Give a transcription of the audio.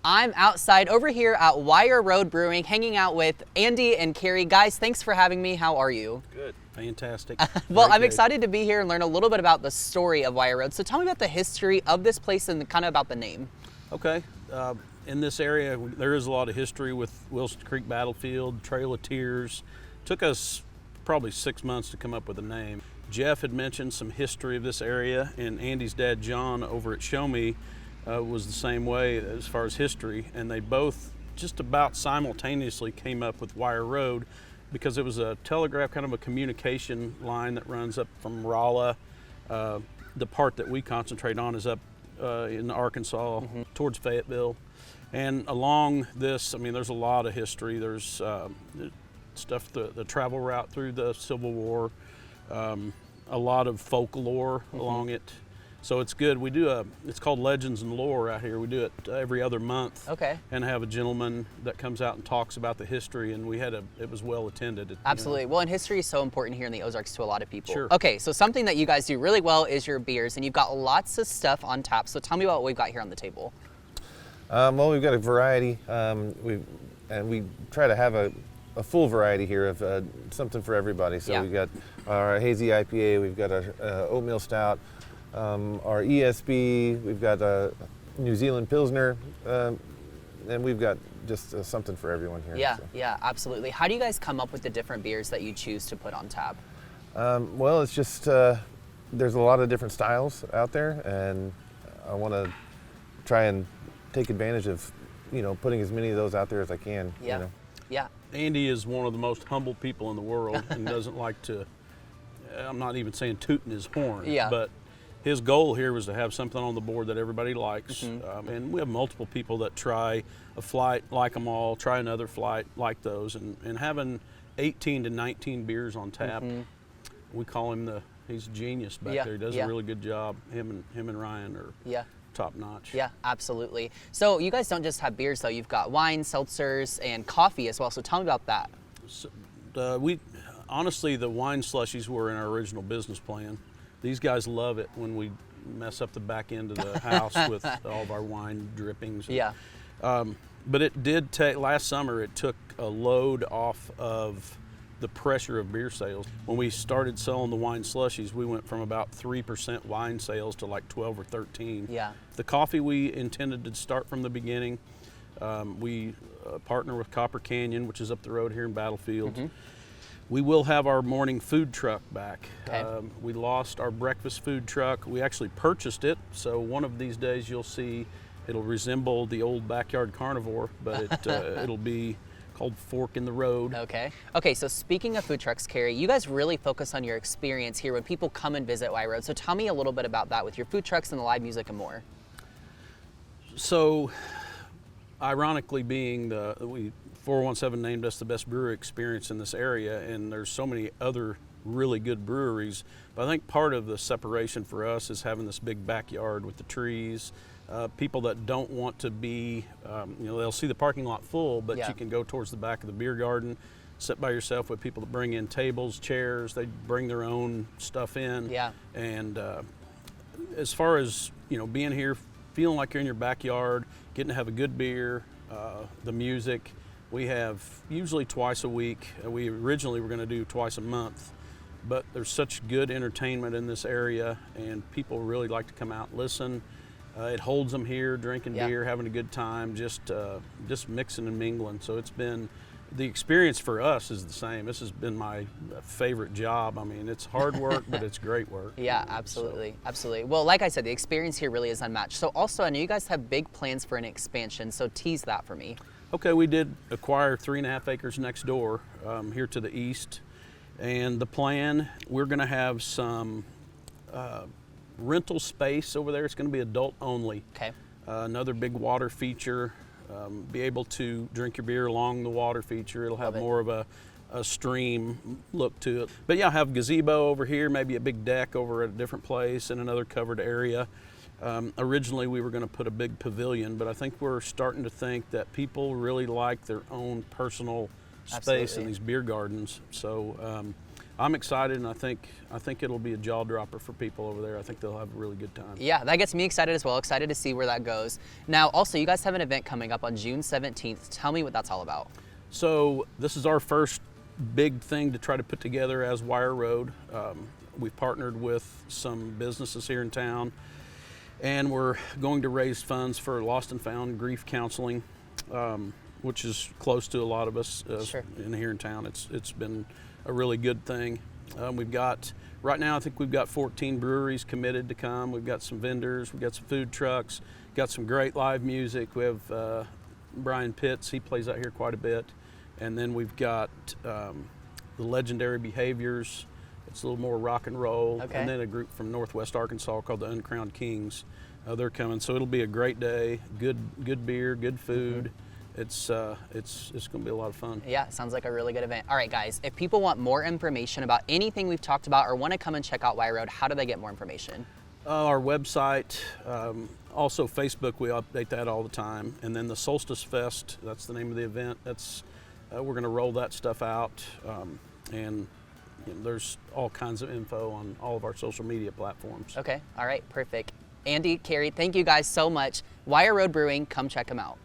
I'm outside over here at Wire Road Brewing, hanging out with Andy and Carrie. Guys, thanks for having me. How are you? Good. Fantastic. Well, I'm excited to be here and learn a little bit about the story of Wire Road. So tell me about the history of this place and kind of about the name. Okay. In this area, there is a lot of history with Wilson Creek Battlefield, Trail of Tears. Took us probably 6 months to come up with a name. Jeff had mentioned some history of this area, and Andy's dad, John, over at Show Me, was the same way as far as history, and they both just about simultaneously came up with Wire Road because it was a telegraph, kind of a communication line that runs up from Rolla. The part that we concentrate on is up in Arkansas towards Fayetteville. And along this, I mean, there's a lot of history. There's stuff, the travel route through the Civil War, a lot of folklore along it. So it's good. We do it's called Legends and Lore out here. We do it every other month. Okay. And have a gentleman that comes out and talks about the history, and it was well attended. Absolutely. Well, and history is so important here in the Ozarks to a lot of people. Sure. Okay, so something that you guys do really well is your beers, and you've got lots of stuff on tap. So tell me about what we've got here on the table. Well, we've got a variety. We try to have a full variety here of something for everybody. So we've got our hazy IPA, we've got our oatmeal stout, our ESB, we've got a New Zealand Pilsner, and we've got just something for everyone here. Yeah, yeah, absolutely. How do you guys come up with the different beers that you choose to put on tap? Well, it's just there's a lot of different styles out there, and I want to try and take advantage of, putting as many of those out there as I can. Yeah. Yeah. Andy is one of the most humble people in the world and doesn't like to, I'm not even saying tooting his horn, but his goal here was to have something on the board that everybody likes. And we have multiple people that try a flight, like them all, try another flight, like those, and having 18 to 19 beers on tap, we call him he's a genius back there. He does a really good job. Him and Ryan are top notch. Yeah, absolutely. So you guys don't just have beers though, you've got wine, seltzers, and coffee as well. So tell me about that. So, honestly, the wine slushies were in our original business plan. These guys love it when we mess up the back end of the house with all of our wine drippings. Yeah. But it did take, last summer, it took a load off of the pressure of beer sales. When we started selling the wine slushies, we went from about 3% wine sales to like 12 or 13. Yeah. The coffee we intended to start from the beginning. We partner with Copper Canyon, which is up the road here in Battlefield. We will have our morning food truck back. Okay. We lost our breakfast food truck. We actually purchased it, so one of these days you'll see it'll resemble the old backyard carnivore, but it'll be called Fork in the Road. Okay. Okay, so speaking of food trucks, Carrie, you guys really focus on your experience here when people come and visit Wire Road. So tell me a little bit about that with your food trucks and the live music and more. So, ironically, being 417 named us the best brewery experience in this area, and there's so many other really good breweries, but I think part of the separation for us is having this big backyard with the trees. People that don't want to be, they'll see the parking lot full, but you can go towards the back of the beer garden, sit by yourself with people that bring in tables, chairs, they bring their own stuff in. Yeah. And as far as, being here, feeling like you're in your backyard, getting to have a good beer, the music, we have usually twice a week. We originally were going to do twice a month, but there's such good entertainment in this area, and people really like to come out and listen. It holds them here, drinking beer, having a good time, just mixing and mingling. So it's been, the experience for us is the same. This has been my favorite job. I mean, it's hard work, but it's great work. Yeah, absolutely, absolutely. Well, like I said, the experience here really is unmatched. So also, I know you guys have big plans for an expansion, so tease that for me. Okay, we did acquire 3.5 acres next door here to the east. And the plan, we're gonna have some rental space over there. It's going to be adult only. Okay. Another big water feature. Be able to drink your beer along the water feature. It'll have more of a stream look to it. But yeah, have gazebo over here, maybe a big deck over at a different place, and another covered area. Originally we were going to put a big pavilion, but I think we're starting to think that people really like their own personal space in these beer gardens. So I'm excited, and I think it'll be a jaw dropper for people over there. I think they'll have a really good time. Yeah, that gets me excited as well. Excited to see where that goes. Now, also, you guys have an event coming up on June 17th. Tell me what that's all about. So this is our first big thing to try to put together as Wire Road. We've partnered with some businesses here in town, and we're going to raise funds for lost and found grief counseling, which is close to a lot of us Sure. in here in town. It's been a really good thing. Right now I think we've got 14 breweries committed to come. We've got some vendors, we've got some food trucks, got some great live music. We have Brian Pitts, he plays out here quite a bit. And then we've got the Legendary Behaviors. It's a little more rock and roll. Okay. And then a group from Northwest Arkansas called the Uncrowned Kings. They're coming, so it'll be a great day. Good beer, good food. Mm-hmm. It's going to be a lot of fun. Yeah, sounds like a really good event. All right, guys, if people want more information about anything we've talked about or want to come and check out Wire Road, how do they get more information? Our website, also Facebook, we update that all the time. And then the Solstice Fest, that's the name of the event. We're going to roll that stuff out. And there's all kinds of info on all of our social media platforms. Okay, all right, perfect. Andy, Carrie, thank you guys so much. Wire Road Brewing, come check them out.